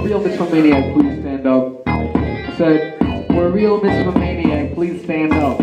Real mitzvah maniac, please stand up. I said, we're a real mitzvah maniac, please stand up.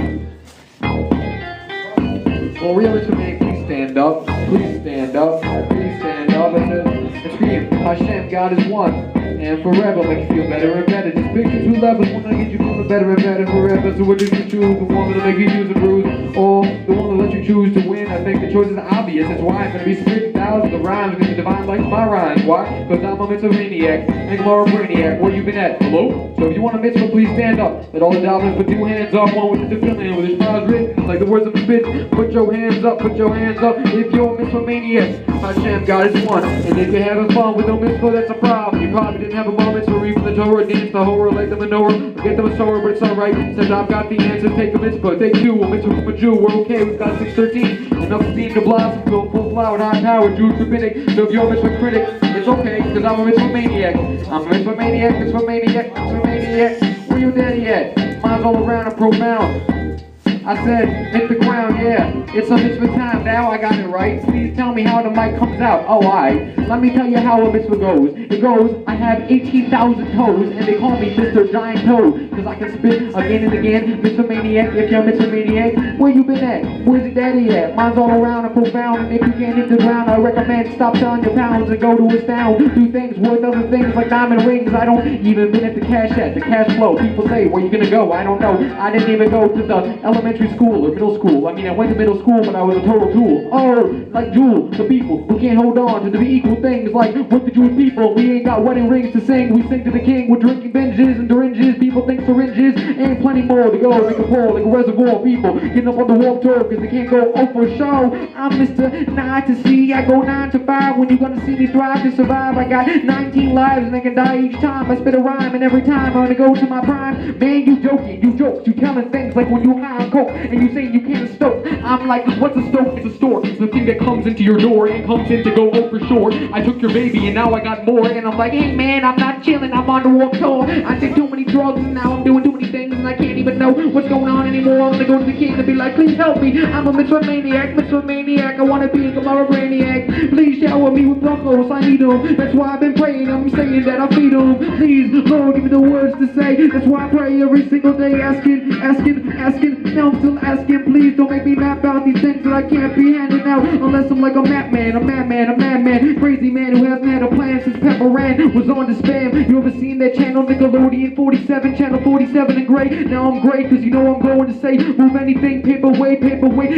Well, real mitzvah maniac, please stand up. Please stand up. Please stand up. And scream, Hashem, God is one. And forever, make you feel better and better. Just picture two levels, one to get you feeling better and better forever. So what did you choose? The one that'll make you use a bruise, or the one that lets you choose to win? I think the choice is obvious. That's why I'm gonna be spitting thousands of rhymes, gonna be divine like my rhymes. Why? Because I'm a mitzvah maniac, and more a brainiac. Where you been at? Hello? So if you want a mitzvah, please stand up. Let all the dominants put two hands up, one with the tefillin, with his stars written like the words of the spit. Put your hands up, put your hands up. If you're a mitzvah maniac, Hashem, God is one. And if you're having fun with no mitzvah, that's a problem. You probably didn't have a moment to read from the Torah, dance the horror, like the menorah, or get them a sower, but it's alright. Said I've got the answers, take a mitzvah, take two, a mitzvah from a Jew. We're okay, we've got 613. Enough steam to blossom, go full flower, high power, Jews rabbinic. So if you're a mitzvah critic, it's okay, because I'm a mitzvah maniac. I'm a mitzvah maniac, mitzvah maniac, mitzvah maniac. Where your daddy at? Mine's all around and profound. I said, hit the ground, yeah. It's a mitzvah time, now I got it right. Please tell me how the mic comes out. Oh, let me tell you how a mitzvah goes. It goes, I have 18,000 toes, and they call me Mr. Giant Toe, because I can spit again and again. Mitzvah maniac, if you're a mitzvah maniac, where you been at? Where's your daddy at? Mine's all around and profound, and if you can't hit the ground, I recommend stop selling your pounds and go to a town. Do things worth other things like diamond rings. I don't even been at the cash flow. People say, where you gonna go? I don't know. I didn't even go to the elementary school or middle school. I mean, I went to middle school, but I was a total tool. Oh, like Jewel, the people who can't hold on to the equal things like with the Jewish people. We ain't got wedding rings to sing. We sing to the king. We're drinking binges and syringes. People think syringes and plenty more to go. Make a pour like a reservoir. People getting up on the warp tour because they can't go for show. I'm Mr. 9 to C. I go 9 to 5. When you gonna see me thrive to survive? I got 19 lives and they can die each time I spit a rhyme, and every time I'm gonna go to my prime. Man, you joking, you jokes, you telling things like when you high on coke and you say you can't stoke. I'm like, what's a stoke? It's a store. It's the thing that comes into your door and comes in to go for sure. I took your baby and now I got more, and I'm like, hey man, I'm not chilling, I'm on the warp tour. I did too many drugs and now I'm doing too many things and I can't even know what's going on anymore. I'm gonna go to the king and be like, please help me. I'm a mitzvah maniac, mitzvah maniac. I wanna be a Gemara brainiac. Please shower me with brachos, I need them. That's why I've been praying, I'm saying that I feed them. Please, Lord, give me the words to say. That's why I pray every single day, asking. Now I'm still asking, please don't make me map out these things that I can't be handing out unless I'm like a madman, a madman, crazy man who hasn't had a plan since Pepper Ran was on to spam. You ever seen that channel Nickelodeon 47, channel 47 in gray? Now I'm great, cause you know I'm going to say, move anything, paperweight,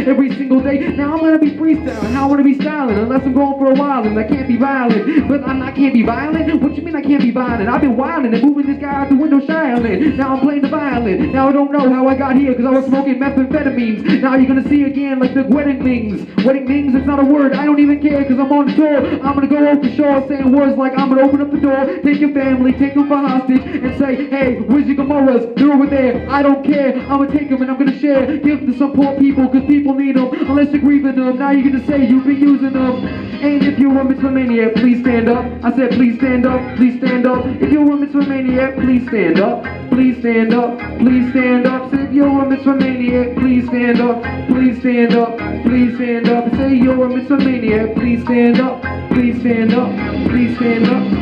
every single day. Now I'm gonna be freestyling, how I'm gonna be styling, unless I'm going for a while and I can't be violent. But I can't be violent? What you mean I can't be violent? I've been wilding and moving this guy out the window shining. Now I'm playing the violin. Now I don't know how I got here, cause I was smoking methamphetamines. Now you're gonna see again like the wedding rings. Wedding rings, it's not a word, I don't even care, cause I'm on the tour. I'm gonna go over shore saying words like I'm gonna open up the door, take your family, take them for hostage, and say, hey, where's your Gemaras? They're over there, I don't care. I'm gonna take them and I'm gonna share, give them to some poor people, cause people need them, unless you're grieving them. Now you're gonna say you've been using them. And if you're a mitzvah maniac, please stand up. I said please stand up, please stand up. If you're a mitzvah maniac, please stand up. Please stand up, please stand up. Say if you're a mitzvah maniac, please stand up. Please stand up, please stand up. Say you're a mitzvah maniac, please stand up. Please stand up, please stand up.